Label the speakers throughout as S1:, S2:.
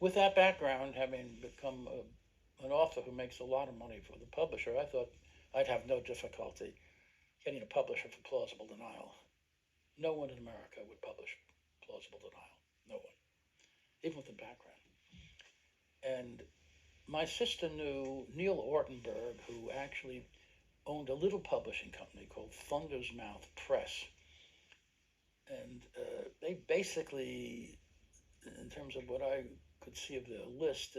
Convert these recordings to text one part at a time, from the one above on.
S1: with that background, having become an author who makes a lot of money for the publisher, I thought I'd have no difficulty getting a publisher for plausible denial. No one in America would publish plausible denial. No one, even with the background. And my sister knew Neil Ortenberg, who actually owned a little publishing company called Thunder's Mouth Press. And they basically, in terms of what I could see of their list,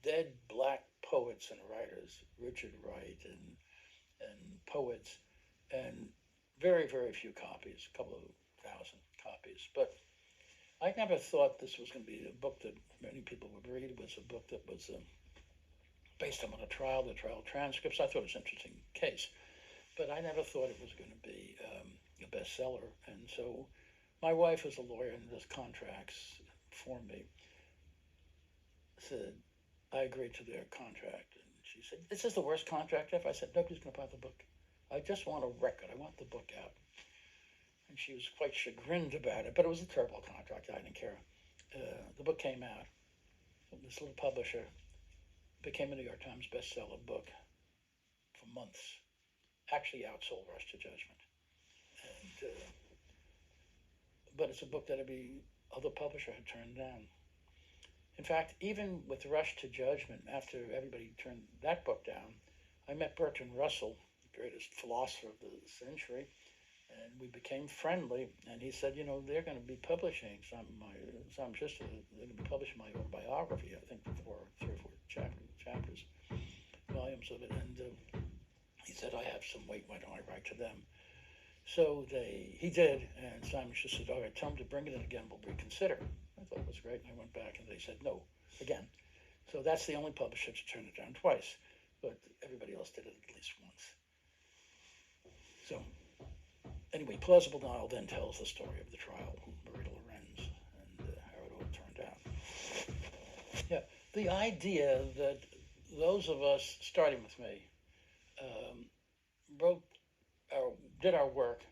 S1: dead black poets and writers, Richard Wright and poets, and very, very few copies, a couple of thousand copies. But I never thought this was going to be a book that many people would read. It was a book that was based on the trial transcripts. I thought it was an interesting case, but I never thought it was going to be a bestseller. And so my wife, is a lawyer and does contracts for me, said, I agreed to their contract. And she said, this is the worst contract ever. I said, nobody's going to buy the book. I just want a record. I want the book out. And she was quite chagrined about it, but it was a terrible contract. I didn't care. The book came out. This little publisher became a New York Times bestseller book for months. Actually outsold Rush to Judgment. And, but it's a book that every other publisher had turned down. In fact, even with Rush to Judgment, after everybody turned that book down, I met Bertrand Russell, the greatest philosopher of the century, and we became friendly. And he said, they're going to be publishing they're going to be publishing my autobiography, I think, for 3 or 4 chapters, volumes of it. And he said, I have some weight. Why don't I write to them? So he did, and Simon just said, all right, tell them to bring it in again, we'll reconsider. I thought it was great, and I went back, and they said no, again. So that's the only publisher to turn it down twice, but everybody else did it at least once. So anyway, plausible denial then tells the story of the trial, Marita Lorenz, and how it all turned out. Yeah, the idea that those of us, starting with me, did our work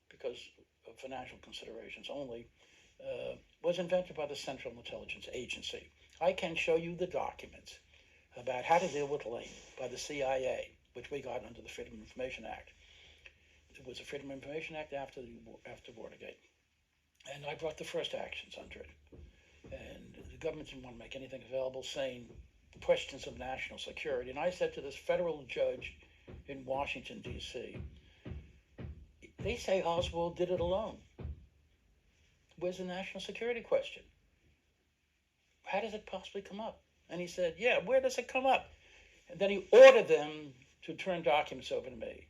S1: because of financial considerations only, was invented by the Central Intelligence Agency. I can show you the documents about how to deal with Lane by the CIA, which we got under the Freedom of Information Act. It was a Freedom of Information Act after Watergate. And I brought the first actions under it. And the government didn't want to make anything available saying questions of national security. And I said to this federal judge in Washington, D.C., they say Oswald did it alone. Where's the national security question? How does it possibly come up? And he said, yeah, where does it come up? And then he ordered them to turn documents over to me.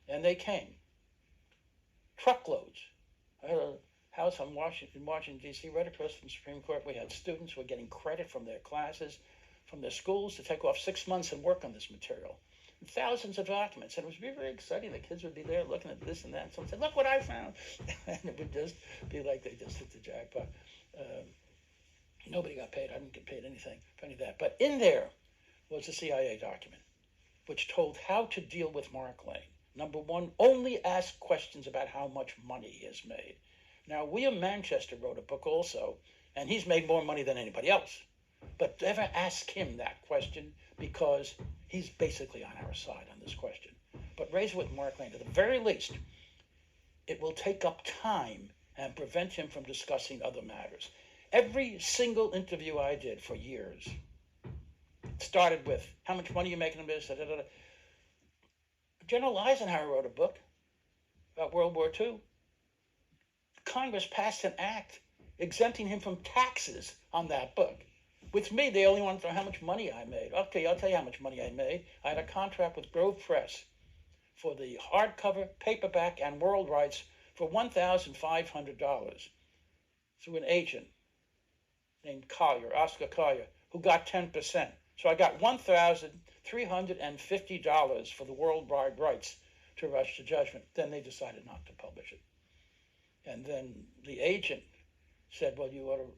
S1: And they came. Truckloads. I had a house in Washington, D.C., right across from the Supreme Court. We had students who were getting credit from their classes, from their schools, to take off 6 months and work on this material. And thousands of documents. And it was very, very exciting. The kids would be there looking at this and that. And someone said, look what I found. And it would just be like they just hit the jackpot. Nobody got paid. I didn't get paid anything for any of that. But in there was a CIA document which told how to deal with Mark Lane. Number one, only ask questions about how much money he has made. Now, William Manchester wrote a book also, and he's made more money than anybody else. But never ask him that question, because he's basically on our side on this question. But raise it with Mark Lane. At the very least, it will take up time and prevent him from discussing other matters. Every single interview I did for years started with, how much money are you making in this? Da, da, da. General Eisenhower wrote a book about World War II. Congress passed an act exempting him from taxes on that book. With me, they only wanted to know how much money I made. Okay, I'll tell you how much money I made. I had a contract with Grove Press for the hardcover, paperback, and world rights for $1,500 through an agent named Collier, Oscar Collier, who got 10%. So I got $1,350 for the worldwide rights to Rush to Judgment. Then they decided not to publish it. And then the agent said, well, you ought to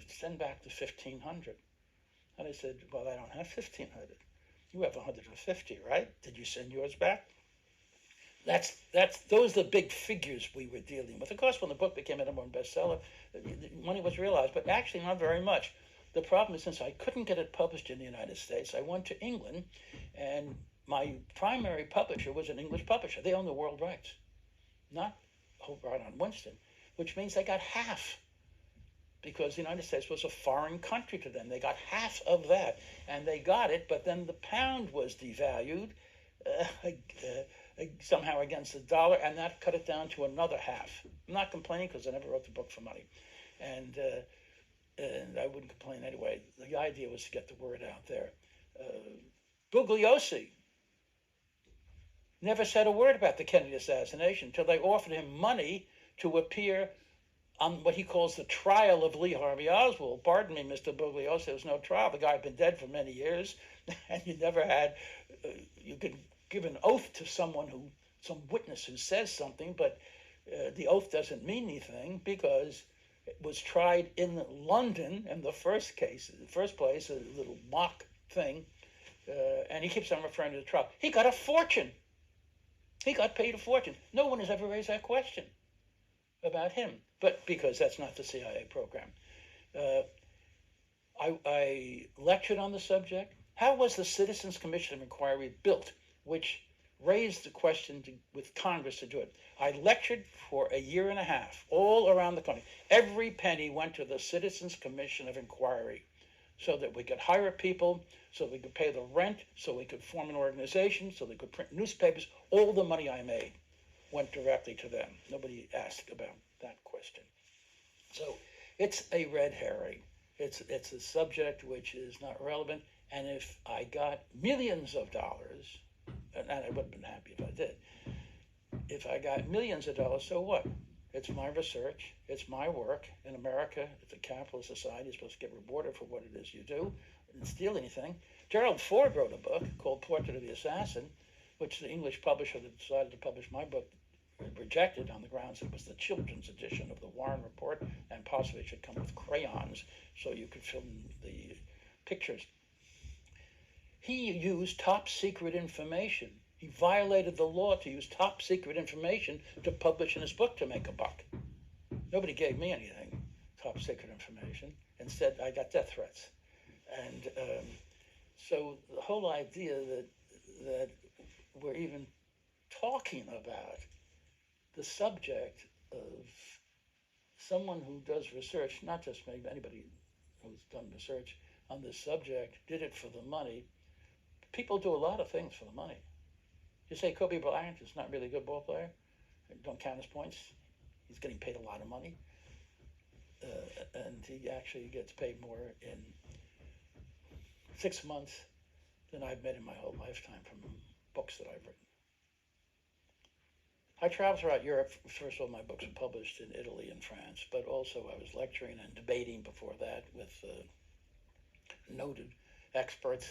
S1: send back the $1,500. And I said, well, I don't have $1,500. You have $150, right? Did you send yours back? those are the big figures we were dealing with. Of course, when the book became a number one bestseller, the money was realized, but actually not very much. The problem is, since I couldn't get it published in the United States, I went to England, and my primary publisher was an English publisher. They own the world rights, not Hobart on Winston, which means they got half, because the United States was a foreign country to them. They got half of that, and they got it, but then the pound was devalued somehow against the dollar, and that cut it down to another half. I'm not complaining because I never wrote the book for money, and I wouldn't complain anyway. The idea was to get the word out there. Bugliosi never said a word about the Kennedy assassination until they offered him money to appear on what he calls the trial of Lee Harvey Oswald. Pardon me, Mr. Bugliosi, there was no trial. The guy had been dead for many years, and you never had, you could give an oath to some witness who says something, but the oath doesn't mean anything because it was tried in London in the first place, a little mock thing, and he keeps on referring to the trial. He got a fortune. He got paid a fortune. No one has ever raised that question about him, but because that's not the CIA program. I lectured on the subject. How was the Citizens Commission of Inquiry built, which raised the question with Congress to do it? I lectured for a year and a half all around the country. Every penny went to the Citizens Commission of Inquiry so that we could hire people, so we could pay the rent, so we could form an organization, so they could print newspapers. All the money I made went directly to them. Nobody asked about that question. So it's a red herring. It's a subject which is not relevant. And if I got millions of dollars, and I would have been happy if I did, if I got millions of dollars, so what? It's my research. It's my work. In America, it's a capitalist society. You're supposed to get rewarded for what it is you do. I didn't steal anything. Gerald Ford wrote a book called Portrait of the Assassin, which the English publisher that decided to publish my book rejected on the grounds it was the children's edition of the Warren Report, and possibly it should come with crayons so you could fill in the pictures. He used top secret information. He violated the law to use top secret information to publish in his book to make a buck. Nobody gave me anything, top secret information. Instead, I got death threats. And so the whole idea that we're even talking about the subject of someone who does research, not just maybe anybody who's done research on this subject, did it for the money. People do a lot of things for the money. You say Kobe Bryant is not really a good ball player, don't count his points. He's getting paid a lot of money, and he actually gets paid more in 6 months than I've made in my whole lifetime from books that I've written. I traveled throughout Europe. First of all, my books were published in Italy and France, but also I was lecturing and debating before that with noted experts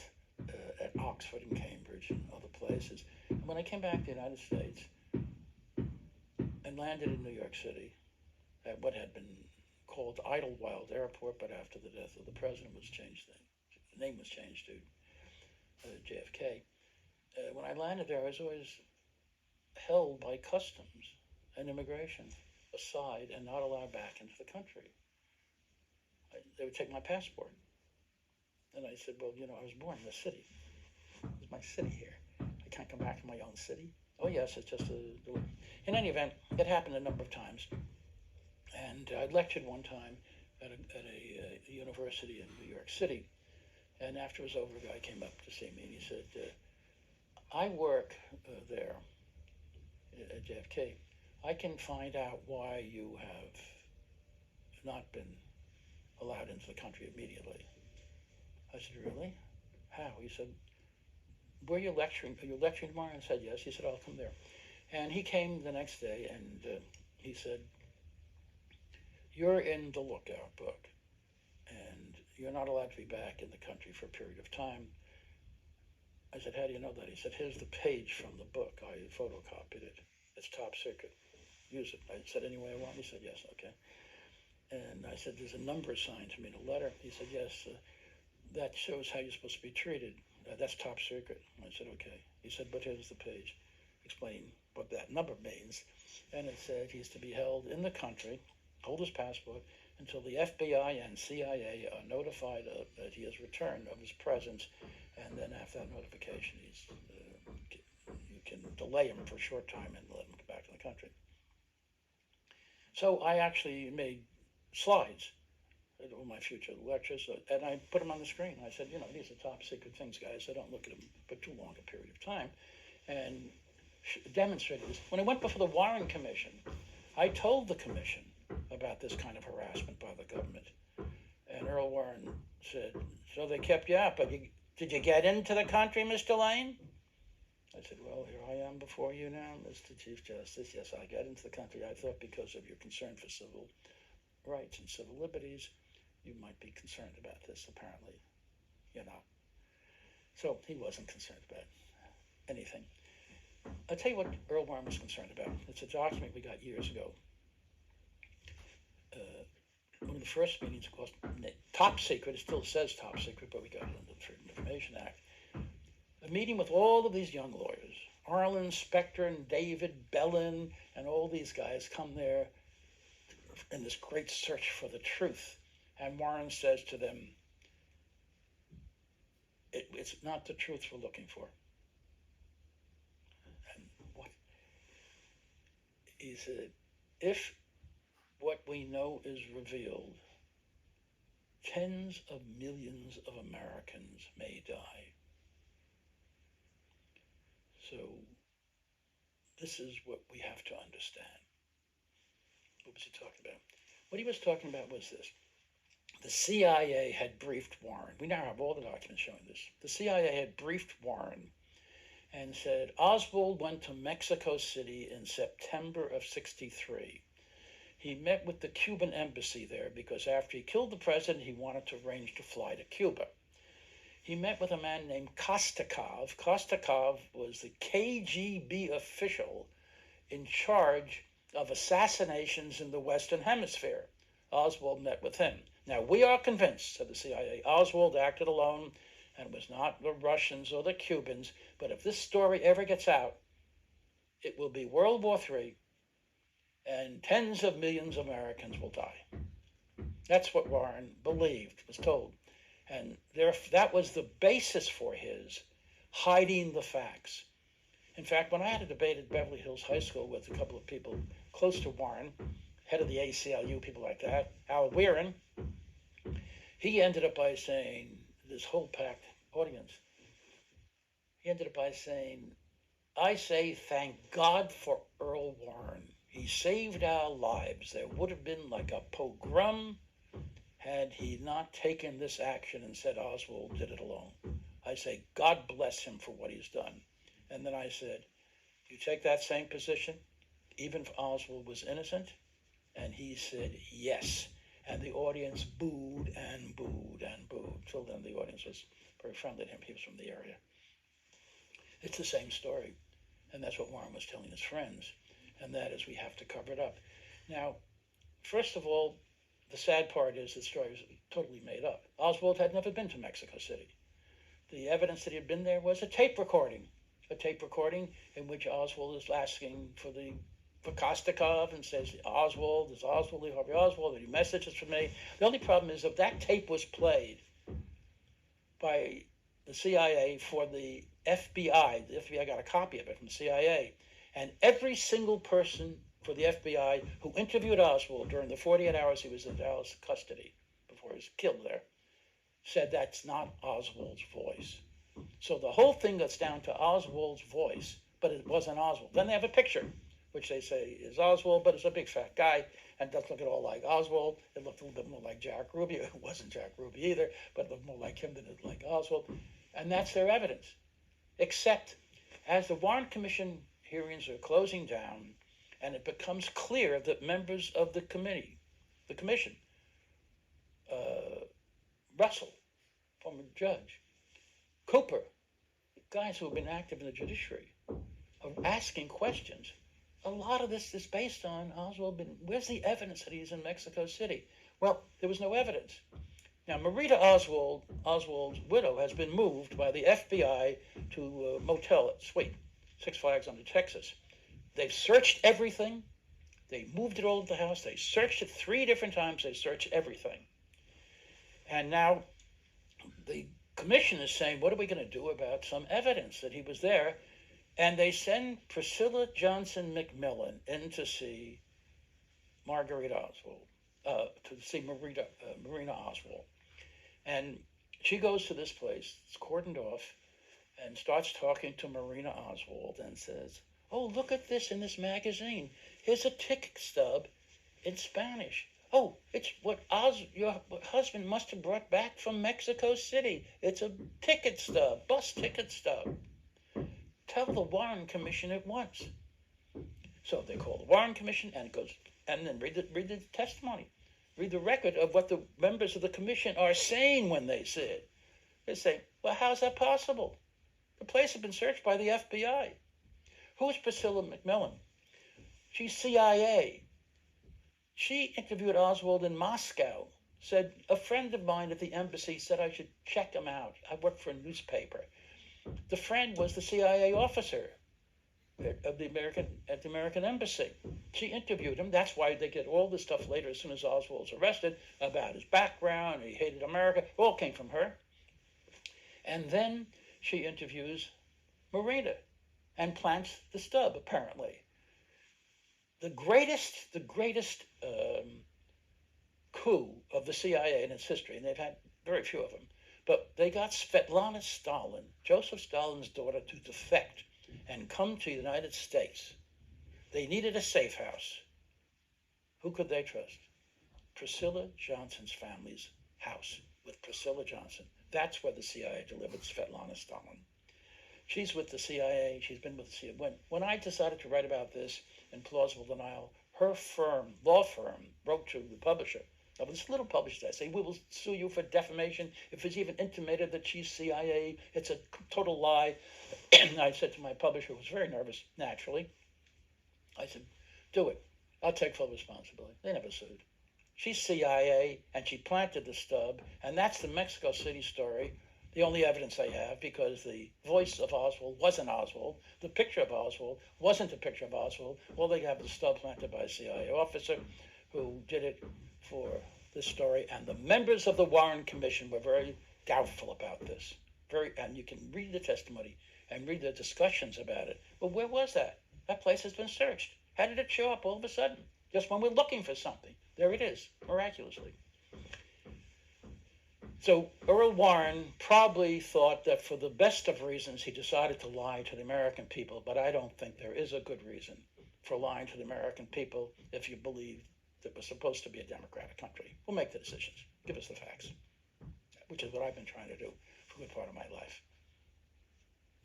S1: at Oxford and Cambridge and other places. And when I came back to the United States and landed in New York City at what had been called Idlewild Airport, but after the death of the president was changed, the name was changed to JFK. When I landed there, I was always held by customs and immigration aside and not allowed back into the country. They would take my passport. And I said, well, I was born in the city. It's my city here. I can't come back to my own city. Oh, yes, it's just in any event, it happened a number of times. And I lectured one time at a university in New York City. And after it was over, a guy came up to see me and he said, I work there at JFK. I can find out why you have not been allowed into the country immediately. I said, really? How? He said, where are you lecturing? Are you lecturing tomorrow? I said, yes. He said, I'll come there. And he came the next day and he said, you're in the Lookout book and you're not allowed to be back in the country for a period of time. I said, how do you know that? He said, here's the page from the book. I photocopied it. It's top secret. Use it. I said, any way I want? He said, yes, okay. And I said, there's a number assigned to me in a letter. He said, yes, that shows how you're supposed to be treated. That's top secret. I said, okay. He said, but here's the page explaining what that number means. And it said he's to be held in the country, hold his passport, until the FBI and CIA are notified that he has returned of his presence. And then after that notification, you can delay him for a short time and let him come back to the country. So I actually made slides of my future lectures, and I put them on the screen. I said, these are top secret things, guys, so don't look at them for too long a period of time. And demonstrated this. When I went before the Warren Commission, I told the commission about this kind of harassment by the government. And Earl Warren said, so they kept you out, but did you get into the country, Mr. Lane? I said, well, here I am before you now, Mr. Chief Justice. Yes, I got into the country, I thought, because of your concern for civil rights and civil liberties. You might be concerned about this, apparently. You're not. So he wasn't concerned about anything. I'll tell you what Earl Warren was concerned about. It's a document we got years ago. One of the first meetings, of course, top secret. It still says top secret, but we got it under the Freedom of Information Act. A meeting with all of these young lawyers, Arlen Specter and David Bellin, and all these guys come there in this great search for the truth. And Warren says to them, it's not the truth we're looking for. And what? He said, if what we know is revealed, tens of millions of Americans may die. So this is what we have to understand. What was he talking about? What he was talking about was this. The CIA had briefed Warren. We now have all the documents showing this. The CIA had briefed Warren and said, Oswald went to Mexico City in September of '63. He met with the Cuban embassy there because after he killed the president, he wanted to arrange to fly to Cuba. He met with a man named Kostakov. Kostakov was the KGB official in charge of assassinations in the Western Hemisphere. Oswald met with him. Now, we are convinced, said the CIA, Oswald acted alone and it was not the Russians or the Cubans, but if this story ever gets out, it will be World War III and tens of millions of Americans will die. That's what Warren believed, was told. And that was the basis for his hiding the facts. In fact, when I had a debate at Beverly Hills High School with a couple of people close to Warren, head of the ACLU, people like that, Al Weirin, he ended up by saying, this whole packed audience, he ended up by saying, I say thank God for Earl Warren. He saved our lives. There would have been like a pogrom had he not taken this action and said Oswald did it alone. I say, God bless him for what he's done. And then I said, you take that same position, even if Oswald was innocent? And he said, yes. And the audience booed and booed and booed. Till then, the audience was very friendly to him. He was from the area. It's the same story. And that's what Warren was telling his friends. And that is, we have to cover it up. Now, first of all, the sad part is the story was totally made up. Oswald had never been to Mexico City. The evidence that he had been there was a tape recording in which Oswald is asking for Kostakov and says, Oswald, is Oswald Lee Harvey Oswald, any messages for me? The only problem is if that tape was played by the CIA for the FBI got a copy of it from the CIA, and every single person for the FBI who interviewed Oswald during the 48 hours he was in Dallas custody before he was killed there said that's not Oswald's voice. So the whole thing gets down to Oswald's voice, but it wasn't Oswald. Then they have a picture, which they say is Oswald, but it's a big fat guy and doesn't look at all like Oswald. It looked a little bit more like Jack Ruby. It wasn't Jack Ruby either, but it looked more like him than it like Oswald. And that's their evidence. Except as the Warren Commission hearings are closing down, and it becomes clear that members of the commission, Russell, former judge, Cooper, guys who have been active in the judiciary, are asking questions. A lot of this is based on Oswald. Where's the evidence that he's in Mexico City? Well, there was no evidence. Now, Marita Oswald, Oswald's widow, has been moved by the FBI to a motel at Sweet, Six Flags under Texas. They've searched everything. They moved it all to the house. They searched it 3 different times. They searched everything. And now the commission is saying, what are we going to do about some evidence that he was there? And they send Priscilla Johnson McMillan in to see Marguerite Oswald, to see Marina Oswald. And she goes to this place, it's cordoned off, and starts talking to Marina Oswald and says, oh, look at this in this magazine. Here's a ticket stub in Spanish. Oh, it's what your husband must have brought back from Mexico City. It's a ticket stub, bus ticket stub. Tell the Warren Commission at once. So they call the Warren Commission and then read the testimony. Read the record of what the members of the commission are saying when they see it. They say, well, how's that possible? The place has been searched by the FBI. Who's Priscilla McMillan? She's CIA. She interviewed Oswald in Moscow, said, a friend of mine at the embassy said I should check him out. I work for a newspaper. The friend was the CIA officer at the American embassy. She interviewed him. That's why they get all this stuff later, as soon as Oswald's arrested, about his background, he hated America. It all came from her. And then she interviews Marina and plants the stub, apparently. The greatest coup of the CIA in its history, and they've had very few of them, but they got Svetlana Stalin, Joseph Stalin's daughter, to defect and come to the United States. They needed a safe house. Who could they trust? Priscilla Johnson's family's house with Priscilla Johnson. That's where the CIA delivered Svetlana Stalin. She's with the CIA. She's been with the CIA. When I decided to write about this in Plausible Denial, her law firm, wrote to the publisher. Now, this little publisher, I say, we will sue you for defamation if it's even intimated that she's CIA. It's a total lie. And I said to my publisher, who was very nervous, naturally, I said, do it. I'll take full responsibility. They never sued. She's CIA, and she planted the stub, and that's the Mexico City story. The only evidence they have, because the voice of Oswald wasn't Oswald, the picture of Oswald wasn't a picture of Oswald. All they have is a stub planted by a CIA officer who did it for this story. And the members of the Warren Commission were very doubtful about this. And you can read the testimony and read the discussions about it. Well, where was that? That place has been searched. How did it show up all of a sudden? Just when we're looking for something. There it is, miraculously. So Earl Warren probably thought that for the best of reasons he decided to lie to the American people, but I don't think there is a good reason for lying to the American people if you believe that we're supposed to be a democratic country. We'll make the decisions. Give us the facts, which is what I've been trying to do for a good part of my life.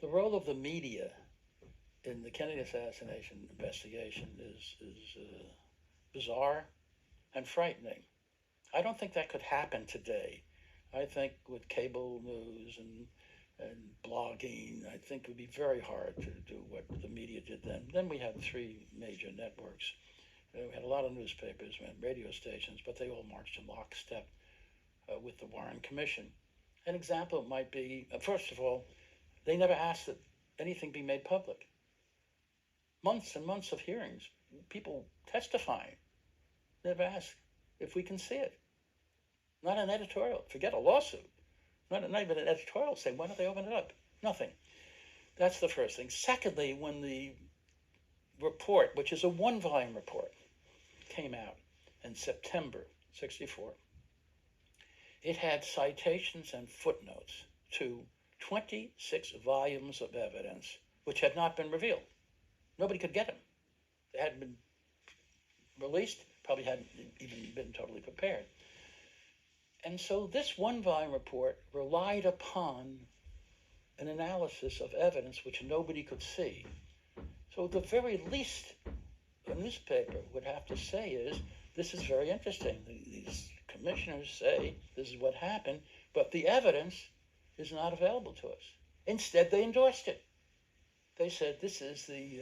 S1: The role of the media in the Kennedy assassination investigation is bizarre and frightening. I don't think that could happen today. I think with cable news and blogging, I think it would be very hard to do what the media did then. Then we had 3 major networks. We had a lot of newspapers, we had radio stations, but they all marched in lockstep with the Warren Commission. An example might be, first of all, they never asked that anything be made public. Months and months of hearings, people testifying, never asked if we can see it. Not an editorial. Forget a lawsuit. Not even an editorial saying, why don't they open it up? Nothing. That's the first thing. Secondly, when the report, which is a 1-volume report, came out in September 1964, it had citations and footnotes to 26 volumes of evidence which had not been revealed. Nobody could get them. They hadn't been released, probably hadn't even been totally prepared. And so this 1-volume report relied upon an analysis of evidence which nobody could see. So at the very least a newspaper would have to say is, this is very interesting. These commissioners say this is what happened, but the evidence is not available to us. Instead, they endorsed it. They said this is the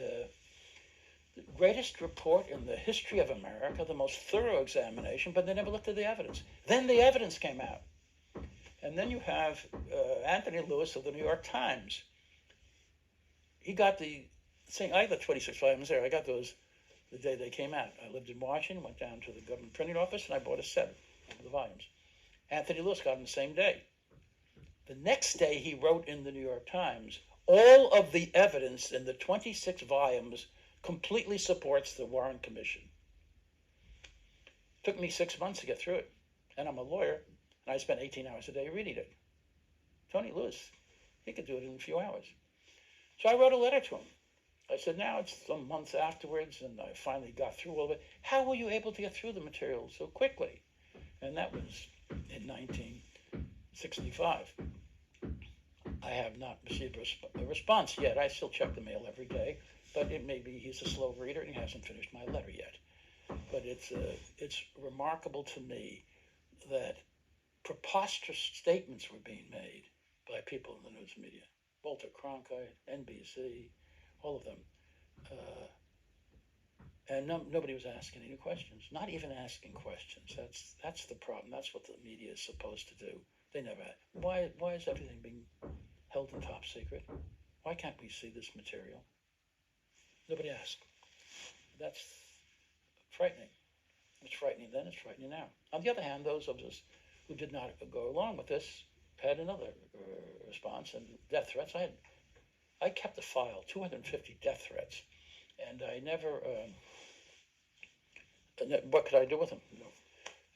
S1: greatest report in the history of America, the most thorough examination, but they never looked at the evidence. Then the evidence came out. And then you have Anthony Lewis of the New York Times. He got the saying I got 26 volumes there. I got those the day they came out. I lived in Washington, went down to the government printing office, and I bought a set of the volumes. Anthony Lewis got them the same day. The next day, he wrote in the New York Times, all of the evidence in the 26 volumes completely supports the Warren Commission. It took me 6 months to get through it, and I'm a lawyer, and I spent 18 hours a day reading it. Tony Lewis, he could do it in a few hours. So I wrote a letter to him. I said, now it's some months afterwards, and I finally got through all of it. How were you able to get through the material so quickly? And that was in 1965. I have not received a response yet. I still check the mail every day, but it may be he's a slow reader and he hasn't finished my letter yet. But it's remarkable to me that preposterous statements were being made by people in the news media. Walter Cronkite, NBC, all of them. And nobody was asking any questions, not even asking questions. That's the problem. That's what the media is supposed to do. They never. Why is everything being held in top secret? Why can't we see this material? Nobody asked. That's frightening. It's frightening then, it's frightening now. On the other hand, those of us who did not go along with this had another response, and death threats. I kept a file, 250 death threats, and I never, what could I do with them?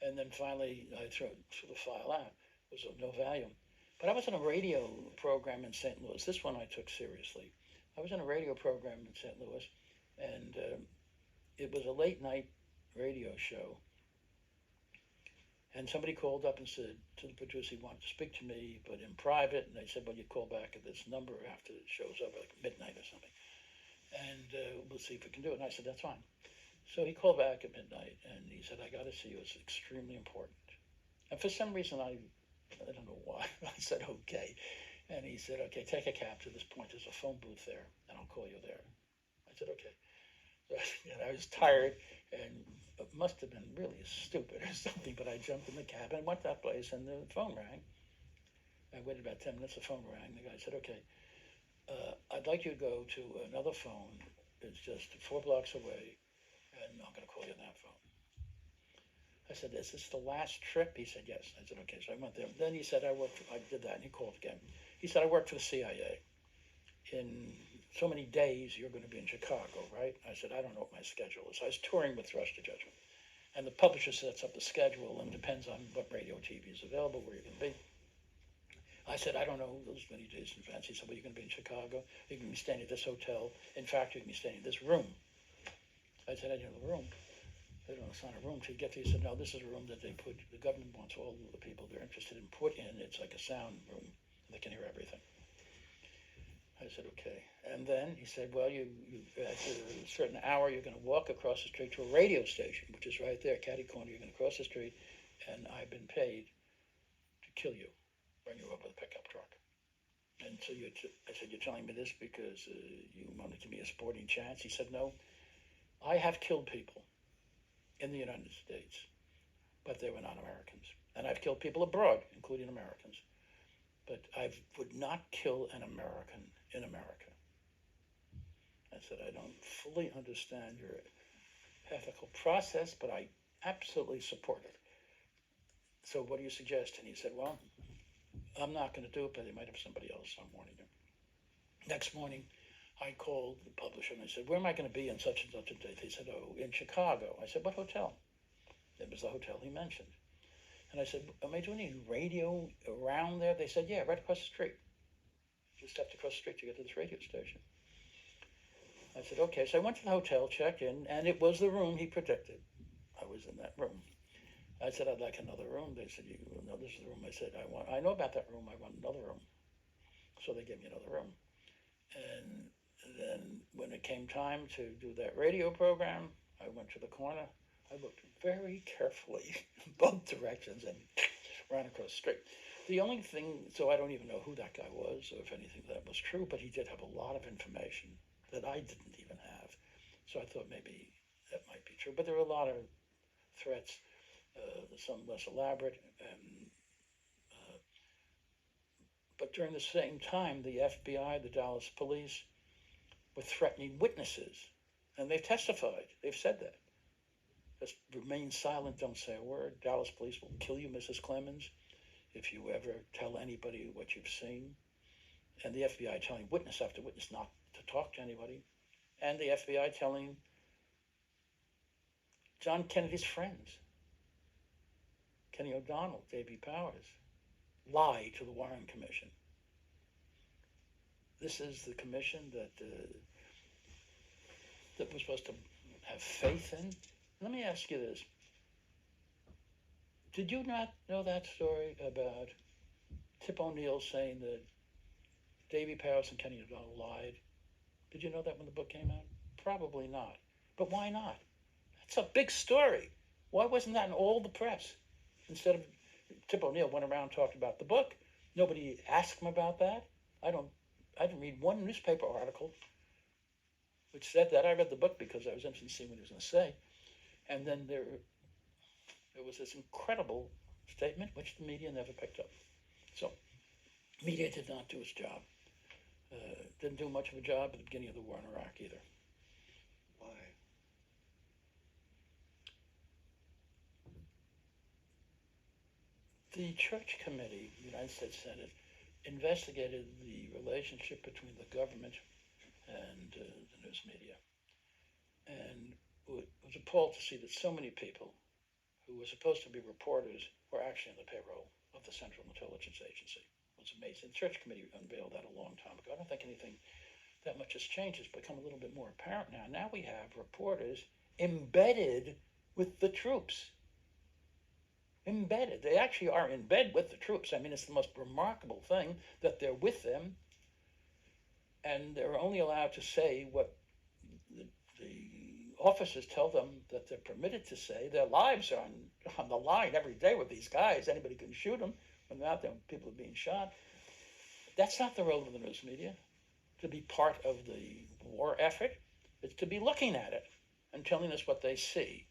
S1: And then finally I threw the file out. It was of no value. But I was in a radio program in St. Louis. This one I took seriously. I was in a radio program in St. Louis, and it was a late night radio show. And somebody called up and said to the producer he wanted to speak to me, but in private. And they said, well, you call back at this number after it shows up, like midnight or something. And we'll see if we can do it. And I said, that's fine. So he called back at midnight, and he said, I got to see you. It's extremely important. And for some reason, I don't know why, I said, okay. And he said, okay, take a cab to this point. There's a phone booth there, and I'll call you there. I said, okay. And I was tired, and it must have been really stupid or something, but I jumped in the cab and went to that place, and the phone rang. I waited about 10 minutes, the phone rang. The guy said, okay, I'd like you to go to another phone. It's just 4 blocks away, and I'm going to call you on that phone. I said, is this the last trip? He said, yes. I said, okay. So I went there. Then he said, I did that, and he called again. He said, I work for the CIA. In so many days, you're going to be in Chicago, right? I said, I don't know what my schedule is. I was touring with Rush to Judgment. And the publisher sets up the schedule and depends on what radio TV is available, where you're going to be. I said, I don't know those many days in advance. He said, well, you're going to be in Chicago. You're going to be staying at this hotel. In fact, you're going to be staying in this room. I said, I didn't know the room. They don't assign a room to get to. He said, no, this is a room that they put, the government wants all of the people they're interested in put in. It's like a sound room. They can hear everything. I said, okay. And then he said, well, you at a certain hour, you're going to walk across the street to a radio station, which is right there, catty corner. You're going to cross the street, and I've been paid to kill you, bring you up with a pickup truck. And so I said, you're telling me this because you want to give me a sporting chance? He said, no, I have killed people in the United States, but they were not Americans. And I've killed people abroad, including Americans. But I would not kill an American in America. I said, I don't fully understand your ethical process, but I absolutely support it. So what do you suggest? And he said, well, I'm not going to do it, but they might have somebody else. I'm warning you. Next morning, I called the publisher and I said, where am I going to be on such and such a date? He said, oh, in Chicago. I said, what hotel? It was the hotel he mentioned. And I said, am I doing any radio around there? They said, yeah, right across the street. Just have to cross the street to get to this radio station. I said, okay. So I went to the hotel, checked in, and it was the room he predicted. I was in that room. I said, I'd like another room. They said, you know, this is the room. I said, I know about that room. I want another room. So they gave me another room. And then when it came time to do that radio program, I went to the corner. I looked very carefully in both directions and ran across the street. The only thing, so I don't even know who that guy was or if anything of that was true, but he did have a lot of information that I didn't even have. So I thought maybe that might be true. But there were a lot of threats, some less elaborate. But during the same time, the FBI, the Dallas police, were threatening witnesses. And they've testified. They've said that. Just remain silent, don't say a word. Dallas police will kill you, Mrs. Clemens, if you ever tell anybody what you've seen. And the FBI telling witness after witness not to talk to anybody. And the FBI telling John Kennedy's friends, Kenny O'Donnell, J.B. Powers, lie to the Warren Commission. This is the commission that we're supposed to have faith in. Let me ask you this. Did you not know that story about Tip O'Neill saying that J.B. Powers and Kenny O'Donnell lied? Did you know that when the book came out? Probably not. But why not? That's a big story. Why wasn't that in all the press? Instead of Tip O'Neill went around and talked about the book. Nobody asked him about that. I didn't read one newspaper article which said that. I read the book because I was interested to see what he was going to say. And then there was this incredible statement which the media never picked up. So, media did not do its job. Didn't do much of a job at the beginning of the war in Iraq either.
S2: Why?
S1: The Church Committee, the United States Senate, investigated the relationship between the government and the news media, and was appalled to see that so many people who were supposed to be reporters were actually on the payroll of the Central Intelligence Agency. It was amazing. The Church Committee unveiled that a long time ago. I don't think anything that much has changed. It's become a little bit more apparent now. Now we have reporters embedded with the troops. Embedded. They actually are in bed with the troops. I mean, it's the most remarkable thing that they're with them, and they're only allowed to say what the officers tell them that they're permitted to say. Their lives are on the line every day with these guys. Anybody can shoot them. When they're out there, people are being shot. That's not the role of the news media, to be part of the war effort. It's to be looking at it and telling us what they see.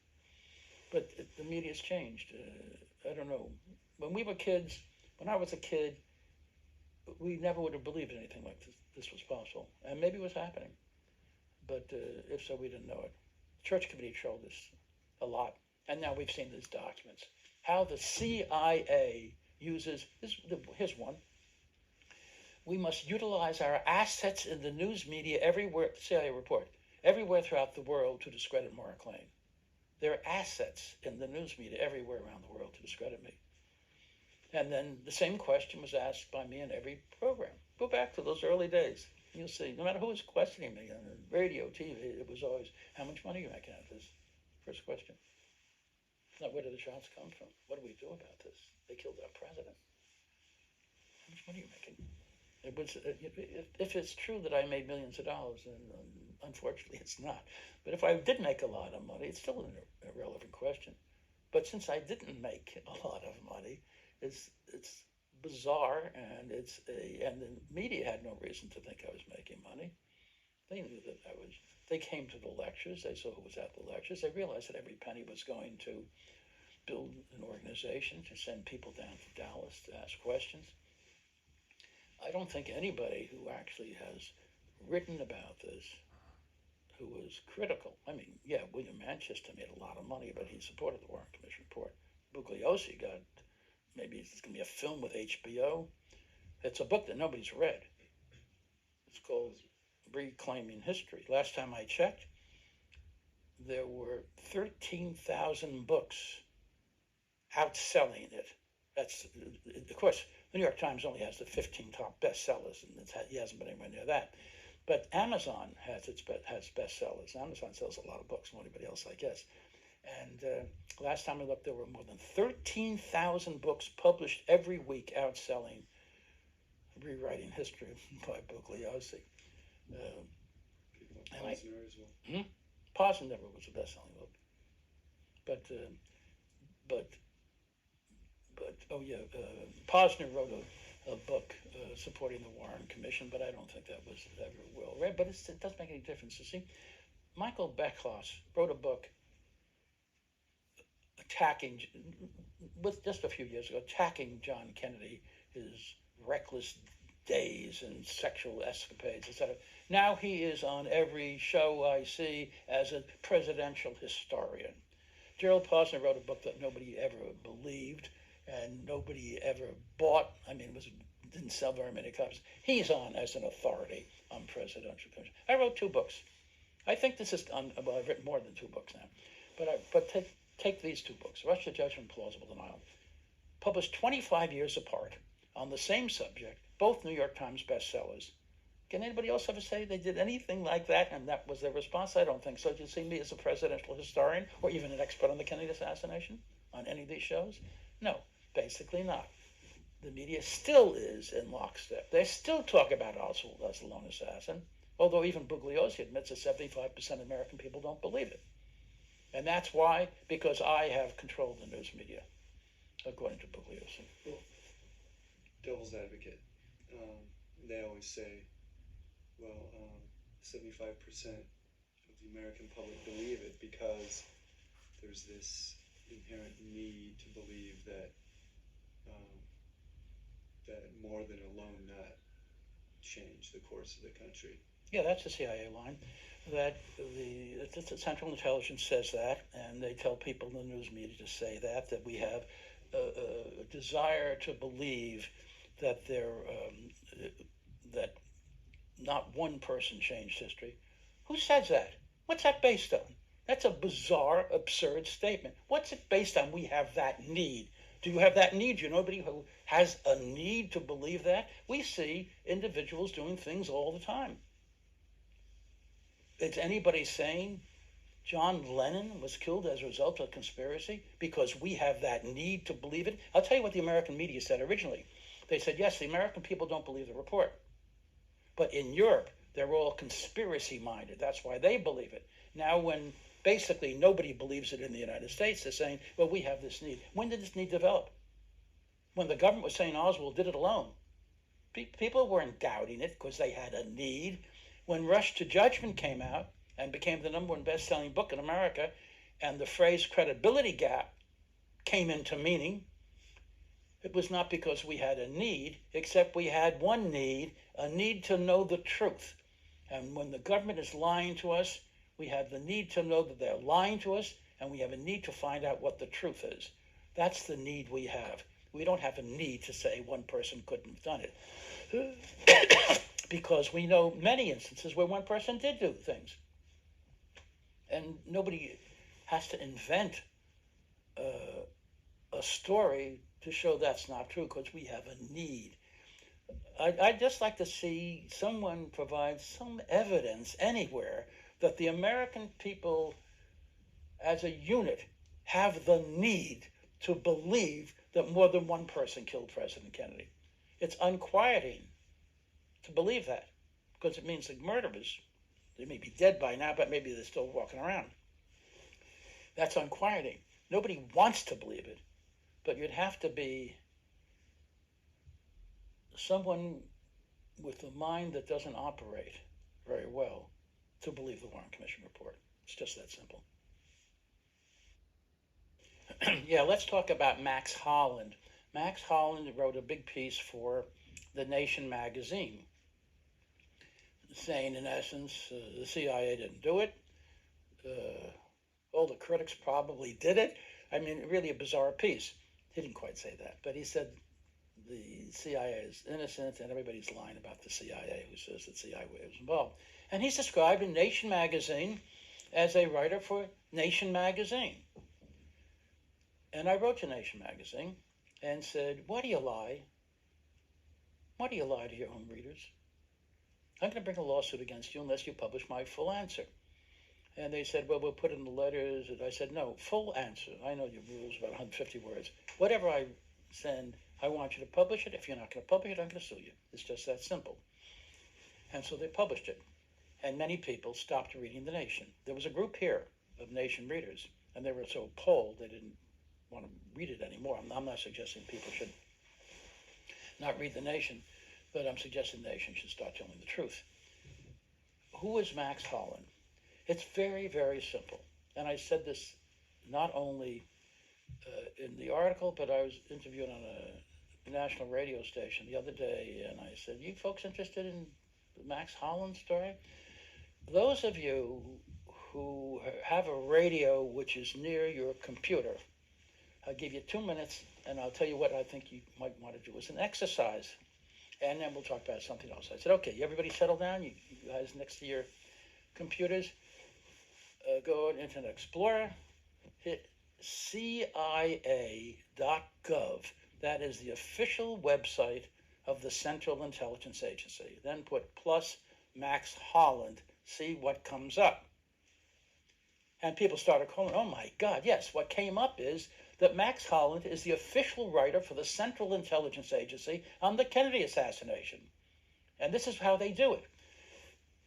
S1: But the media's changed. I don't know. When we were kids, when I was a kid, we never would have believed anything like this was possible. And maybe it was happening. But if so, we didn't know it. The Church Committee showed us a lot. And now we've seen these documents. How the CIA uses, here's one. We must utilize our assets in the news media everywhere, CIA report, everywhere throughout the world to discredit Mark Lane. There are assets in the news media everywhere around the world to discredit me. And then the same question was asked by me in every program. Go back to those early days. You'll see, no matter who was questioning me on radio, TV, it was always, how much money are you making out of this? First question. Not where did the shots come from? What do we do about this? They killed our president. How much money are you making? It was, if it's true that I made millions of dollars, and unfortunately it's not. But if I did make a lot of money, it's still an irrelevant question. But since I didn't make a lot of money, it's bizarre, and and the media had no reason to think I was making money. They knew that I was. They came to the lectures. They saw who was at the lectures. They realized that every penny was going to build an organization, to send people down to Dallas to ask questions. I don't think anybody who actually has written about this, who was critical. I mean, yeah, William Manchester made a lot of money, but he supported the Warren Commission report. Bugliosi got, maybe it's going to be a film with HBO. It's a book that nobody's read. It's called Reclaiming History. Last time I checked, there were 13,000 books outselling it. That's, of course, the New York Times only has the 15 top bestsellers, and he hasn't been anywhere near that. But Amazon has bestsellers. Amazon sells a lot of books more than anybody else, I guess. And last time I looked, there were more than 13,000 books published every week, outselling Rewriting History by Bugliosi.
S2: Posner as well.
S1: Posner never was a best-selling book. But Posner wrote a book supporting the Warren Commission, but I don't think that was ever well read. But it doesn't make any difference. You see, Michael Beckloss wrote a book attacking, with just a few years ago, attacking John Kennedy, his reckless days and sexual escapades, etc. Now he is on every show I see as a presidential historian. Gerald Posner wrote a book that nobody ever believed and nobody ever bought. I mean, didn't sell very many copies. He's on as an authority on presidential commission. I wrote 2 books. I think this is well, I've written more than 2 books now, but take these 2 books, Rush to Judgment, Plausible Denial, published 25 years apart on the same subject, both New York Times bestsellers. Can anybody else ever say they did anything like that and that was their response? I don't think so. Do you see me as a presidential historian or even an expert on the Kennedy assassination on any of these shows? No, basically not. The media still is in lockstep. They still talk about Oswald as the lone assassin, although even Bugliosi admits that 75% of American people don't believe it. And that's why, because I have controlled the news media, according to Bugliosi.
S2: Well, devil's advocate. They always say, well, 75% of the American public believe it because there's this inherent need to believe that that more than a lone nut changed the course of the country.
S1: Yeah, that's the CIA line. That the Central Intelligence says that, and they tell people in the news media to say that we have a desire to believe that that not one person changed history. Who says that? What's that based on? That's a bizarre, absurd statement. What's it based on? We have that need. Do you have that need? You know anybody who has a need to believe that? We see individuals doing things all the time. Is anybody saying John Lennon was killed as a result of a conspiracy because we have that need to believe it? I'll tell you what the American media said originally. They said, yes, the American people don't believe the report. But in Europe, they're all conspiracy-minded. That's why they believe it. Now, when basically nobody believes it in the United States, they're saying, well, we have this need. When did this need develop? When the government was saying Oswald did it alone. People weren't doubting it because they had a need. When Rush to Judgment came out and became the #1 best-selling book in America, and the phrase credibility gap came into meaning, it was not because we had a need, except we had one need, a need to know the truth. And when the government is lying to us, we have the need to know that they're lying to us, and we have a need to find out what the truth is. That's the need we have. We don't have a need to say one person couldn't have done it. Because we know many instances where one person did do things. And nobody has to invent a story to show that's not true, because we have a need. I'd just like to see someone provide some evidence anywhere that the American people as a unit have the need to believe that more than one person killed President Kennedy. It's unquieting to believe that, because it means the murderers, they may be dead by now, but maybe they're still walking around. That's unquieting. Nobody wants to believe it, but you'd have to be someone with a mind that doesn't operate very well to believe the Warren Commission report. It's just that simple. Yeah, let's talk about Max Holland. Max Holland wrote a big piece for The Nation magazine, saying, in essence, the CIA didn't do it. All the critics probably did it. I mean, really a bizarre piece. He didn't quite say that, but he said the CIA is innocent and everybody's lying about the CIA who says that CIA was involved. And he's described in Nation magazine as a writer for Nation magazine. And I wrote to Nation magazine and said, why do you lie? Why do you lie to your own readers? I'm going to bring a lawsuit against you unless you publish my full answer. And they said, well, we'll put in the letters. And I said, no, full answer. I know your rules, about 150 words. Whatever I send, I want you to publish it. If you're not going to publish it, I'm going to sue you. It's just that simple. And so they published it. And many people stopped reading The Nation. There was a group here of Nation readers, and they were so appalled they didn't want to read it anymore. I'm not suggesting people should not read The Nation, but I'm suggesting the Nation should start telling the truth. Who is Max Holland? It's very, very simple. And I said this not only in the article, but I was interviewed on a national radio station the other day, and I said, "You folks interested in the Max Holland story?" Those of you who have a radio which is near your computer, I'll give you 2 minutes, and I'll tell you what I think you might want to do as an exercise, and then we'll talk about something else. I said, "Okay, everybody settle down. You guys next to your computers, go on Internet Explorer, hit CIA.gov. That is the official website of the Central Intelligence Agency. Then put plus Max Holland, see what comes up." And people started calling, "Oh my God, yes, what came up is that Max Holland is the official writer for the Central Intelligence Agency on the Kennedy assassination. And this is how they do it.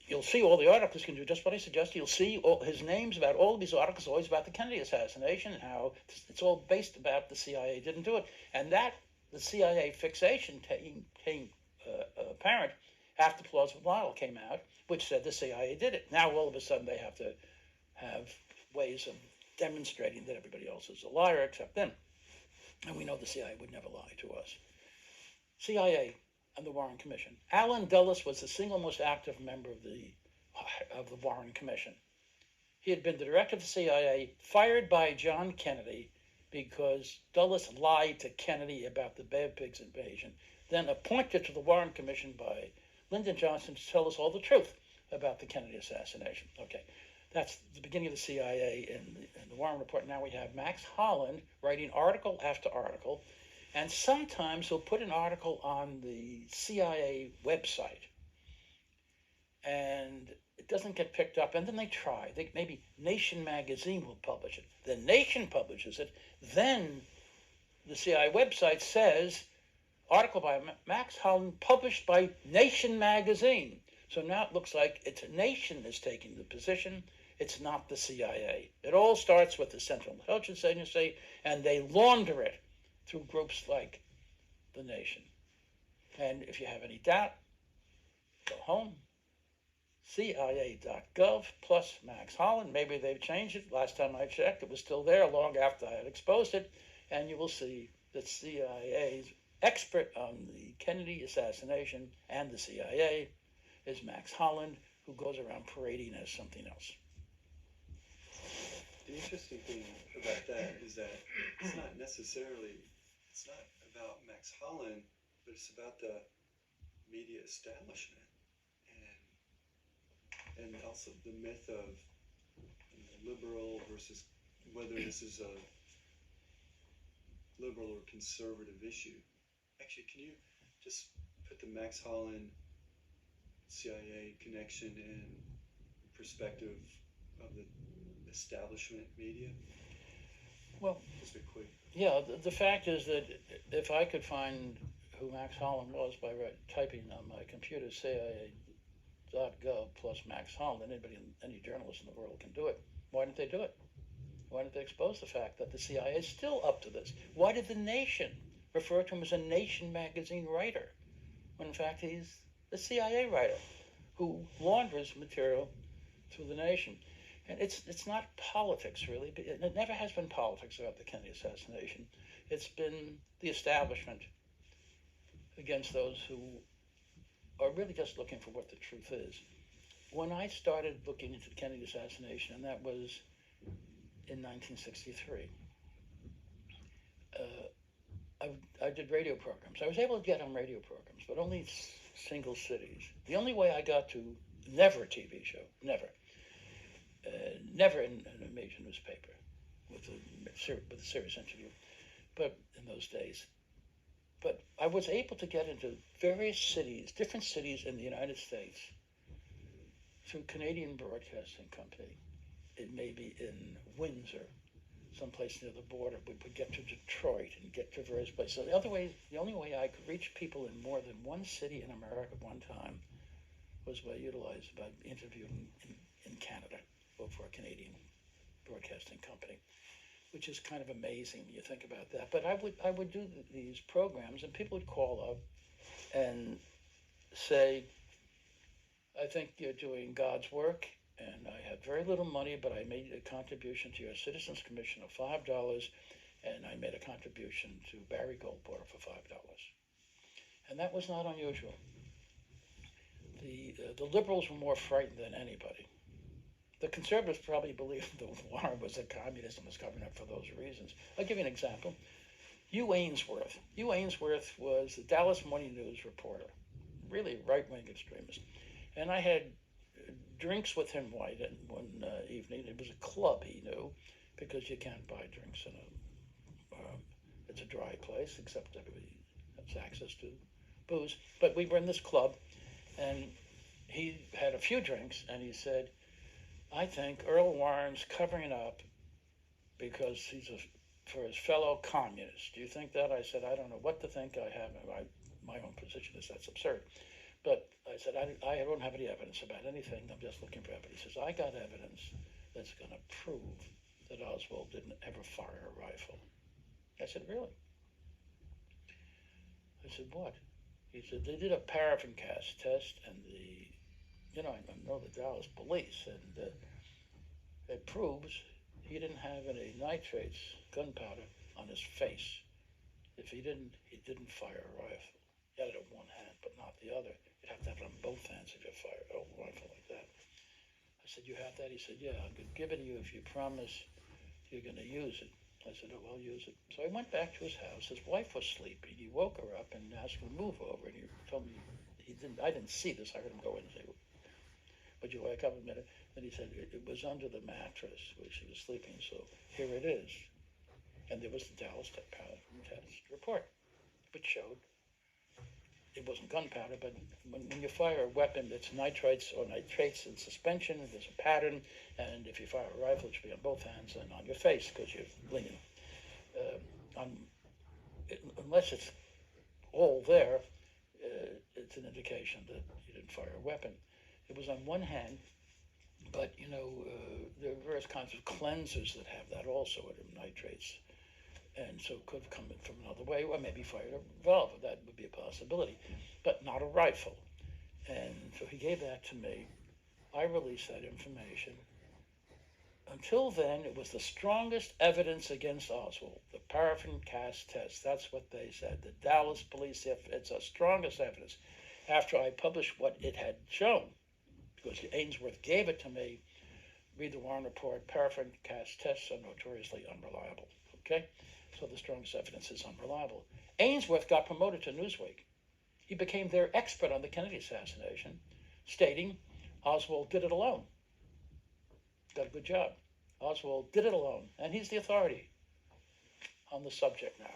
S1: You'll see all the articles can do just what I suggest. You'll see all his names about all of these articles, always about the Kennedy assassination, and how it's all based about the CIA didn't do it. And that, the CIA fixation came apparent after Plausible Model came out, which said the CIA did it. Now all of a sudden they have to have ways of demonstrating that everybody else is a liar except them. And we know the CIA would never lie to us. CIA and the Warren Commission. Allen Dulles was the single most active member of the Warren Commission. He had been the director of the CIA, fired by John Kennedy because Dulles lied to Kennedy about the Bad Pigs invasion, then appointed to the Warren Commission by Lyndon Johnson to tell us all the truth about the Kennedy assassination. Okay, that's the beginning of the CIA and the Warren Report. Now we have Max Holland writing article after article, and sometimes he'll put an article on the CIA website, and it doesn't get picked up, and then they try. Maybe Nation magazine will publish it. The Nation publishes it. Then the CIA website says, article by Max Holland published by Nation magazine. So now it looks like it's Nation is taking the position. It's not the CIA. It all starts with the Central Intelligence Agency, and they launder it through groups like the Nation. And if you have any doubt, go home. CIA.gov plus Max Holland. Maybe they've changed it. Last time I checked, it was still there long after I had exposed it. And you will see that CIA's expert on the Kennedy assassination and the CIA is Max Holland, who goes around parading as something else.
S2: The interesting thing about that is that it's not about Max Holland, but it's about the media establishment and also the myth of liberal versus whether this is a liberal or conservative issue. Actually, can you just put the Max Holland CIA connection in perspective of the establishment media?
S1: Well,
S2: just a quick.
S1: Yeah, the fact is that if I could find who Max Holland was by typing on my computer CIA.gov plus Max Holland, any journalist in the world can do it. Why didn't they do it? Why didn't they expose the fact that the CIA is still up to this? Why did the Nation refer to him as a Nation magazine writer, when in fact he's the CIA writer who launders material through the Nation? And it's not politics, really. It never has been politics about the Kennedy assassination. It's been the establishment against those who are really just looking for what the truth is. When I started looking into the Kennedy assassination, and that was in 1963, I did radio programs. I was able to get on radio programs, but only single cities. The only way I got to never a TV show, never in a major newspaper with a serious interview, but in those days. But I was able to get into various cities, different cities in the United States, through Canadian Broadcasting Company. It may be in Windsor, someplace near the border. We would get to Detroit and get to various places. So the only way I could reach people in more than one city in America at one time was by interviewing in Canada for a Canadian Broadcasting Company, which is kind of amazing when you think about that. But I would do these programs, and people would call up and say, "I think you're doing God's work, and I have very little money, but I made a contribution to your Citizens Commission of $5, and I made a contribution to Barry Goldwater for $5, and that was not unusual. The liberals were more frightened than anybody. The conservatives probably believed that Warren was a communist and was covering up for those reasons. I'll give you an example. Hugh Ainsworth. Hugh Ainsworth was the Dallas Morning News reporter, really right-wing extremist. And I had drinks with him one evening. It was a club, he knew, because you can't buy drinks in it's a dry place, except everybody has access to booze. But we were in this club, and he had a few drinks, and he said, I think Earl Warren's covering up because for his fellow communists. Do you think that? I said, I don't know what to think. I have my own position is that's absurd. But I said, I don't have any evidence about anything. I'm just looking for evidence. He says, I got evidence that's going to prove that Oswald didn't ever fire a rifle. I said, really? I said, what? He said, they did a paraffin gas test, and I know the Dallas police, and it proves he didn't have any nitrates, gunpowder, on his face. If he didn't fire a rifle. He had it in one hand, but not the other. You'd have to have it on both hands if you fire a rifle like that. I said, you have that? He said, yeah, I'm going to give it to you if you promise you're going to use it. I said, oh, I'll use it. So I went back to his house. His wife was sleeping. He woke her up and asked her to move over. And he told me, I didn't see this. I heard him go in and say, would you wake up a minute? And he said, it was under the mattress where she was sleeping. So here it is. And there was the Dallas test report, which showed it wasn't gunpowder, but when you fire a weapon, it's nitrates or nitrates in suspension. There's a pattern, and if you fire a rifle, it should be on both hands and on your face because you're leaning. Unless it's all there, it's an indication that you didn't fire a weapon. It was on one hand, but there are various kinds of cleansers that have that also, nitrates. And so it could have come in from another way, or maybe fired a revolver. That would be a possibility, but not a rifle. And so he gave that to me. I released that information. Until then, it was the strongest evidence against Oswald, the paraffin gas test. That's what they said. The Dallas police, it's the strongest evidence. After I published what it had shown, because Ainsworth gave it to me, read the Warren report, paraffin gas tests are notoriously unreliable. Okay? So the strongest evidence is unreliable. Ainsworth got promoted to Newsweek. He became their expert on the Kennedy assassination, stating Oswald did it alone. Got a good job. Oswald did it alone, and he's the authority on the subject now.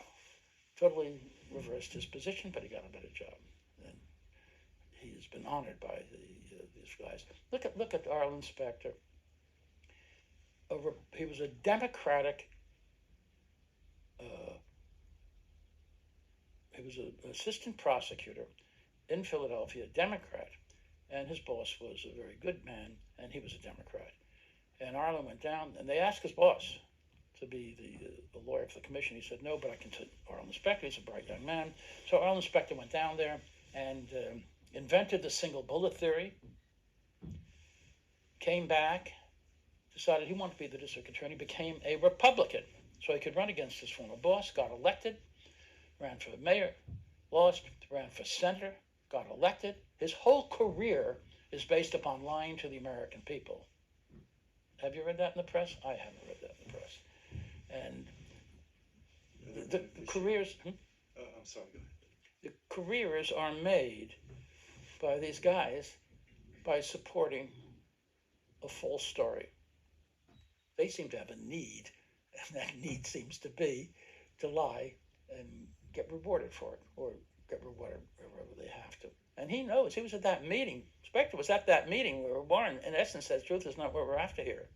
S1: Totally reversed his position, but he got a better job. And he's been honored by these guys. Look at Arlen Specter. He was a Democratic. He was an assistant prosecutor in Philadelphia, a Democrat, and his boss was a very good man, and he was a Democrat. And Arlen went down, and they asked his boss to be the lawyer for the commission. He said, no, but I can take Arlen Specter. He's a bright young man. So Arlen Specter went down there and invented the single bullet theory, came back, decided he wanted to be the district attorney, became a Republican. So he could run against his former boss, got elected, ran for mayor, lost, ran for senator, got elected. His whole career is based upon lying to the American people. Have you read that in the press? I haven't read that in the press. And the careers...
S2: I'm sorry, go ahead.
S1: The careers are made by these guys by supporting a false story. They seem to have a need, and that need seems to be to lie and get rewarded for it, or get rewarded wherever they have to. And he knows. He was at that meeting. Specter was at that meeting where Warren, in essence, says truth is not what we're after here.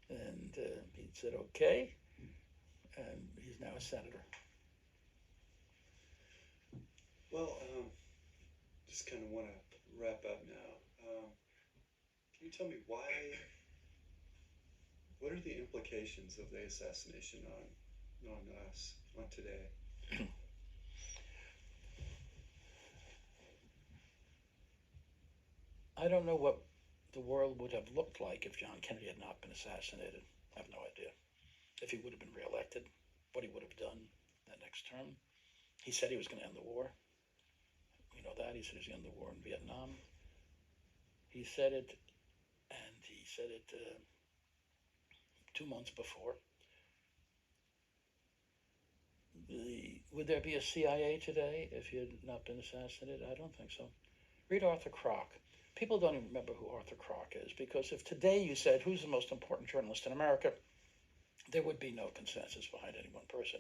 S1: And he said, okay, and he's now a senator.
S2: Well, just kind of want to wrap up now. Can you tell me what are the implications of the assassination on us, on today?
S1: I don't know what the world would have looked like if John Kennedy had not been assassinated. I have no idea. if he would have been reelected, what he would have done that next term. He said he was going to end the war. We know that. He said he was going to end the war in Vietnam. He said it, and he said it 2 months before. Would there be a CIA today if he had not been assassinated? I don't think so. Read Arthur Crock. People don't even remember who Arthur Crock is, because if today you said, who's the most important journalist in America, there would be no consensus behind any one person.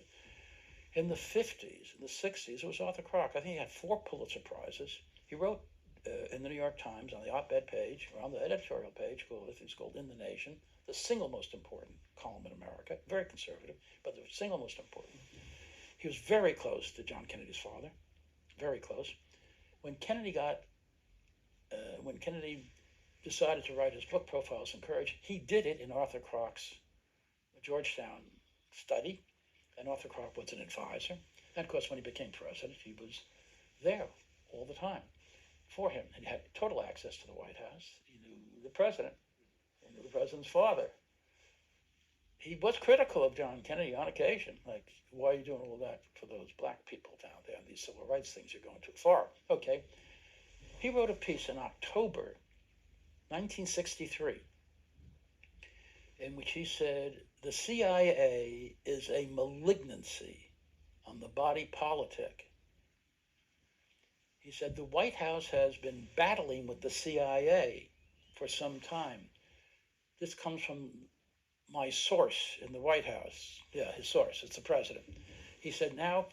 S1: In the 50s, in the 60s, it was Arthur Crock. I think he had 4 Pulitzer Prizes. He wrote in the New York Times on the op-ed page, or on the editorial page, it's called In the Nation, the single most important column in America, very conservative, but the single most important. He was very close to John Kennedy's father, very close. When Kennedy decided to write his book, Profiles in Courage, he did it in Arthur Crock's Georgetown study, and Arthur Crock was an advisor. And of course, when he became president, he was there all the time for him. And he had total access to the White House. He knew the president. He knew the president's father. He was critical of John Kennedy on occasion, like, why are you doing all that for those black people down there and these civil rights things, you're going too far. Okay. He wrote a piece in October 1963 in which he said the CIA is a malignancy on the body politic. He said the White House has been battling with the CIA for some time. This comes from my source in the White House. Yeah, his source, it's the president. He said now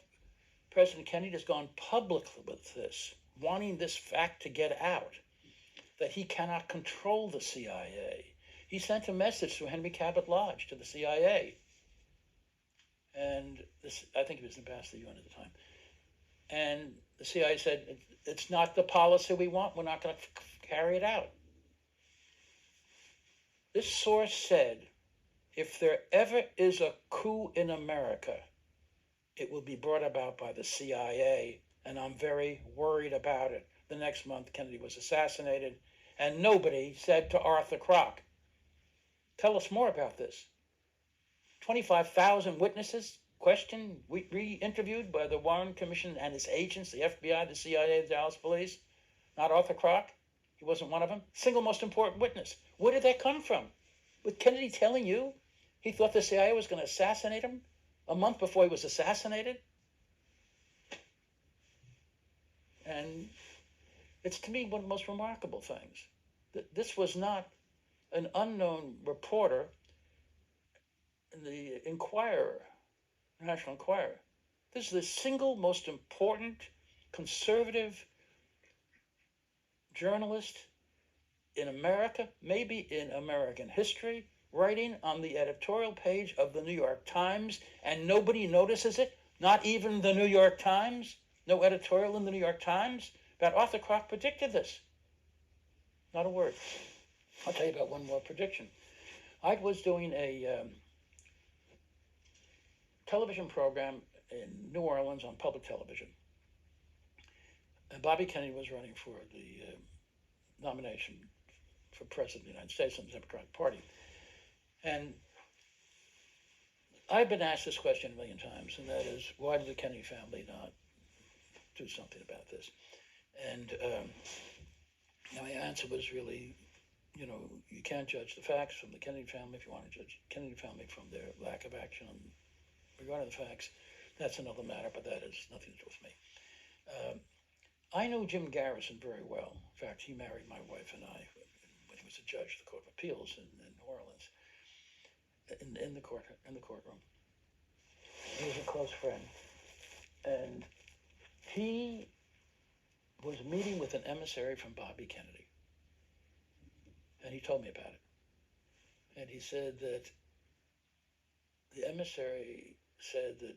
S1: President Kennedy has gone public with this, wanting this fact to get out, that he cannot control the CIA. He sent a message to Henry Cabot Lodge, to the CIA. And this, I think he was ambassador to the UN at the time. And the CIA said, it's not the policy we want, we're not going to carry it out. This source said, if there ever is a coup in America, it will be brought about by the CIA, and I'm very worried about it. The next month, Kennedy was assassinated, and nobody said to Arthur Crock, tell us more about this. 25,000 witnesses questioned, re-interviewed by the Warren Commission and his agents, the FBI, the CIA, the Dallas Police. Not Arthur Crock. He wasn't one of them. Single most important witness. Where did that come from? With Kennedy telling you he thought the CIA was going to assassinate him a month before he was assassinated? And it's, to me, one of the most remarkable things. That this was not an unknown reporter in the Inquirer, National Enquirer. This is the single most important conservative journalist in America, maybe in American history, writing on the editorial page of the New York Times, and nobody notices it, not even the New York Times. No editorial in the New York Times about Arthur Crock predicted this. Not a word. I'll tell you about one more prediction. I was doing a television program in New Orleans on public television. And Bobby Kennedy was running for the nomination for president of the United States in the Democratic Party. And I've been asked this question a million times, and that is, why did the Kennedy family not do something about this? And my answer was really, you can't judge the facts from the Kennedy family. If you want to judge the Kennedy family from their lack of action regarding the facts, that's another matter, but that has nothing to do with me. I knew Jim Garrison very well. In fact, he married my wife and I when he was a judge of the Court of Appeals in New Orleans, in the courtroom. He was a close friend. And he was meeting with an emissary from Bobby Kennedy. And he told me about it. And he said that the emissary said that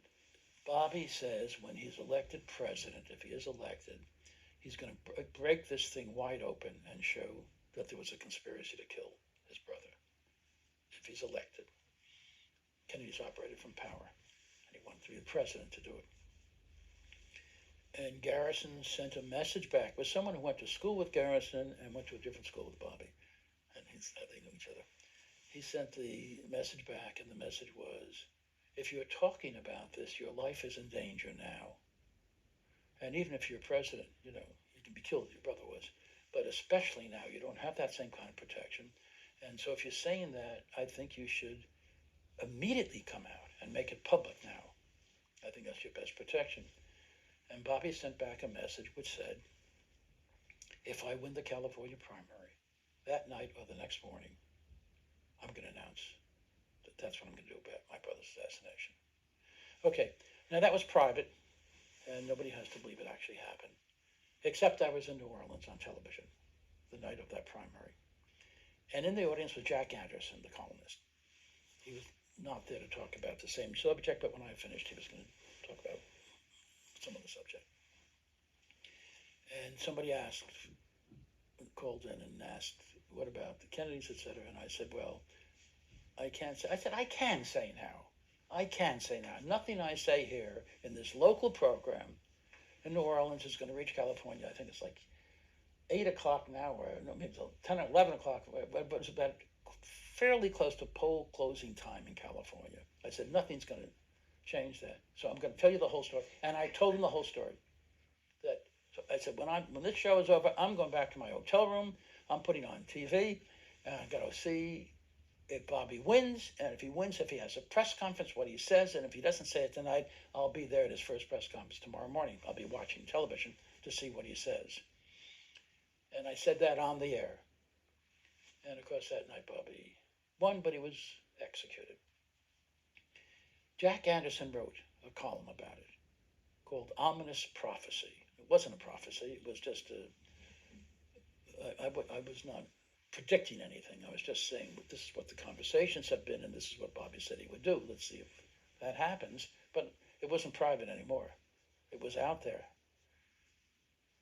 S1: Bobby says when he's elected president, if he is elected, he's going to break this thing wide open and show that there was a conspiracy to kill his brother. If he's elected. Kennedy's operated from power, and he wanted to be the president to do it. And Garrison sent a message back with someone who went to school with Garrison and went to a different school with Bobby. And they knew each other. he sent the message back, and the message was, if you're talking about this, your life is in danger now. And even if you're president, you can be killed, your brother was. But especially now, you don't have that same kind of protection. And so if you're saying that, I think you should immediately come out and make it public now. I think that's your best protection. And Bobby sent back a message which said, if I win the California primary, that night or the next morning, I'm going to announce that that's what I'm going to do about my brother's assassination. Okay, now that was private, and nobody has to believe it actually happened, except I was in New Orleans on television the night of that primary. And in the audience was Jack Anderson, the columnist. He was not there to talk about the same subject, but when I finished, he was going to talk about some other subject. And somebody called in and asked, what about the Kennedys, et cetera? And I said, well, I can say now. I can say now. Nothing I say here in this local program in New Orleans is going to reach California. I think it's like 8 o'clock now, or no, maybe it's 10 or 11 o'clock, but it's about fairly close to poll closing time in California. I said, nothing's going to change that. So I'm going to tell you the whole story. And I told him the whole story. So I said, when this show is over, I'm going back to my hotel room. I'm putting on TV, and I'm going to see if Bobby wins. And if he wins, if he has a press conference, what he says. And if he doesn't say it tonight, I'll be there at his first press conference tomorrow morning. I'll be watching television to see what he says. And I said that on the air. And of course, that night Bobby won, but he was executed. Jack Anderson wrote a column about it called Ominous Prophecy. It wasn't a prophecy. It was just I was not predicting anything. I was just saying, this is what the conversations have been, and this is what Bobby said he would do. Let's see if that happens. But it wasn't private anymore. It was out there.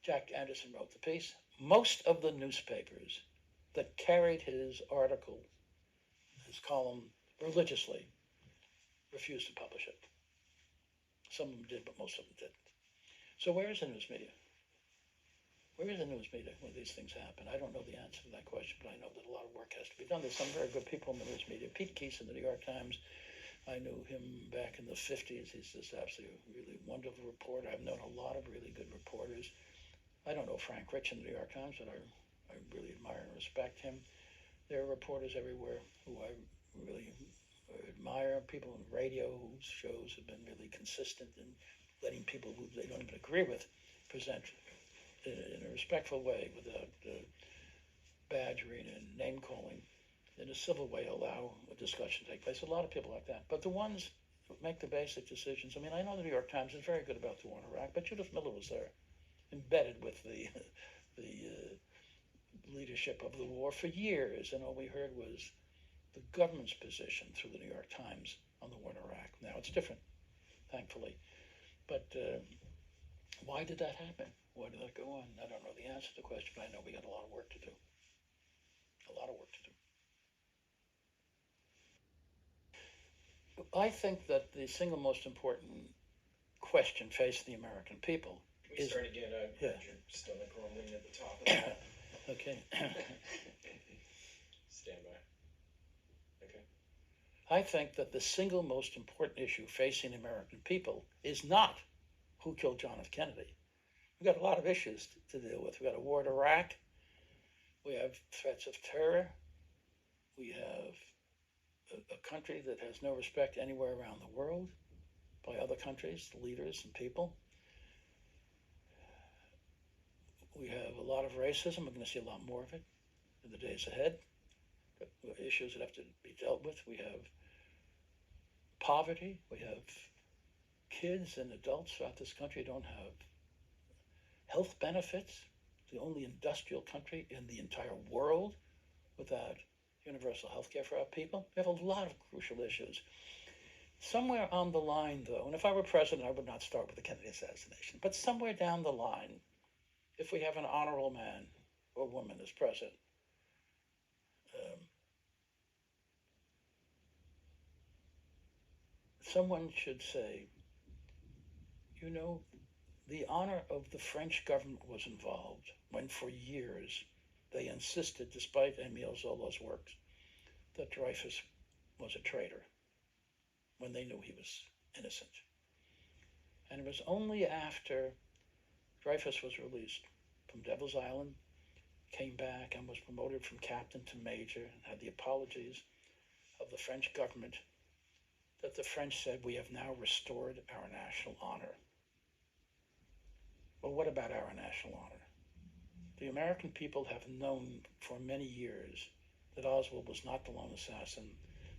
S1: Jack Anderson wrote the piece. Most of the newspapers that carried his article, his column, religiously refused to publish it. Some of them did, but most of them didn't. So where is the news media? Where is the news media when these things happen? I don't know the answer to that question, but I know that a lot of work has to be done. There's some very good people in the news media. Pete Keese in the New York Times, I knew him back in the 50s. He's just absolutely really wonderful reporter. I've known a lot of really good reporters. I don't know Frank Rich in the New York Times, but I really admire and respect him. There are reporters everywhere who I really admire. People in radio whose shows have been really consistent in letting people who they don't even agree with present in a respectful way without badgering and name calling. In a civil way, allow a discussion to take place. A lot of people like that. But the ones who make the basic decisions, I mean, I know the New York Times is very good about the war in Iraq, but Judith Miller was there, embedded with the leadership of the war for years, and all we heard was the government's position through the New York Times on the war in Iraq. Now it's different, thankfully. But why did that happen? Why did that go on? I don't know the answer to the question, but I know we got a lot of work to do. A lot of work to do. I think that the single most important question facing the American people
S3: Can we start again? I heard your stomach rumbling at the top of that.
S1: Okay.
S3: Stand by. Okay.
S1: I think that the single most important issue facing the American people is not who killed John F. Kennedy. We've got a lot of issues to deal with. We've got a war in Iraq. We have threats of terror. We have a country that has no respect anywhere around the world by other countries, leaders, and people. We have a lot of racism. We're going to see a lot more of it in the days ahead. Issues that have to be dealt with. We have poverty. We have kids and adults throughout this country who don't have health benefits. The only industrial country in the entire world without universal health care for our people. We have a lot of crucial issues. Somewhere on the line, though, and if I were president, I would not start with the Kennedy assassination, but somewhere down the line, if we have an honorable man or woman as president, someone should say, you know, the honor of the French government was involved when for years they insisted, despite Émile Zola's works, that Dreyfus was a traitor when they knew he was innocent. And it was only after Dreyfus was released from Devil's Island, came back and was promoted from captain to major and had the apologies of the French government that the French said, we have now restored our national honor. Well, what about our national honor? The American people have known for many years that Oswald was not the lone assassin.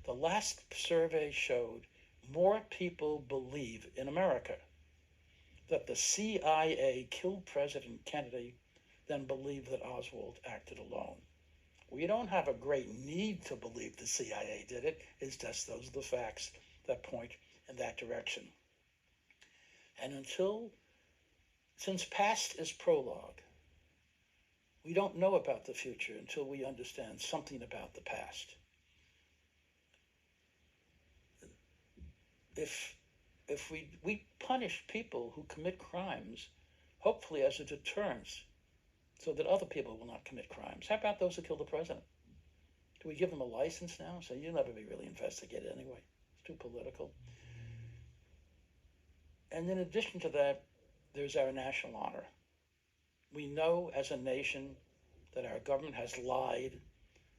S1: The last survey showed more people believe in America that the CIA killed President Kennedy than believe that Oswald acted alone. We don't have a great need to believe the CIA did it. It's just those are the facts that point in that direction. And since past is prologue, we don't know about the future until we understand something about the past. If we punish people who commit crimes, hopefully as a deterrence, so that other people will not commit crimes. How about those who kill the president? Do we give them a license now? So you'll never be really investigated anyway. It's too political. And in addition to that, there's our national honor. We know as a nation that our government has lied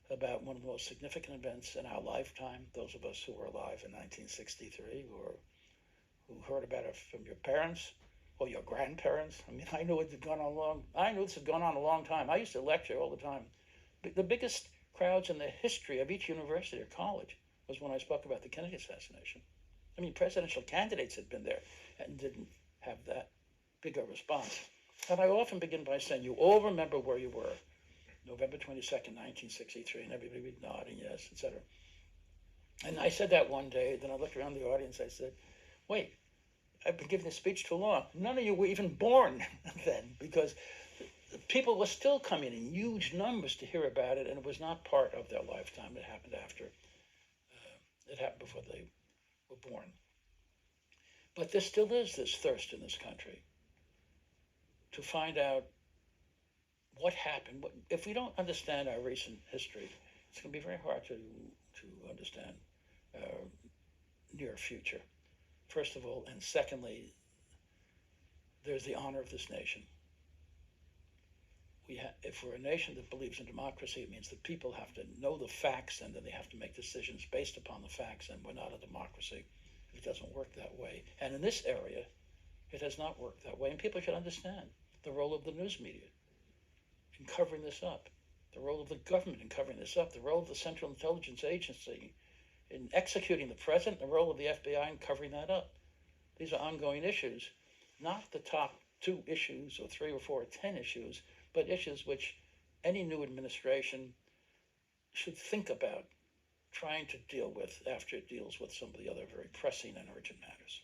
S1: about one of the most significant events in our lifetime. Those of us who were alive in 1963, who heard about it from your parents or your grandparents. I mean, I knew this had gone on a long time. I used to lecture all the time. But the biggest crowds in the history of each university or college was when I spoke about the Kennedy assassination. I mean, presidential candidates had been there and didn't have that big a response. And I often begin by saying, you all remember where you were, November 22nd, 1963, and everybody would be nodding, yes, etc. And I said that one day, then I looked around the audience, I said, wait, I've been giving this speech too long. None of you were even born then, because people were still coming in huge numbers to hear about it, and it was not part of their lifetime. It happened after, it happened before they were born. But there still is this thirst in this country to find out what happened. If we don't understand our recent history, it's going to be very hard to understand our near future, first of all. And secondly, there's the honor of this nation. If we're a nation that believes in democracy, it means that people have to know the facts and then they have to make decisions based upon the facts, and we're not a democracy. It doesn't work that way. And in this area, it has not worked that way. And people should understand the role of the news media in covering this up, the role of the government in covering this up, the role of the Central Intelligence Agency in executing the president, the role of the FBI in covering that up. These are ongoing issues, not the top 2 issues or 3 or 4 or 10 issues, but issues which any new administration should think about trying to deal with after it deals with some of the other very pressing and urgent matters.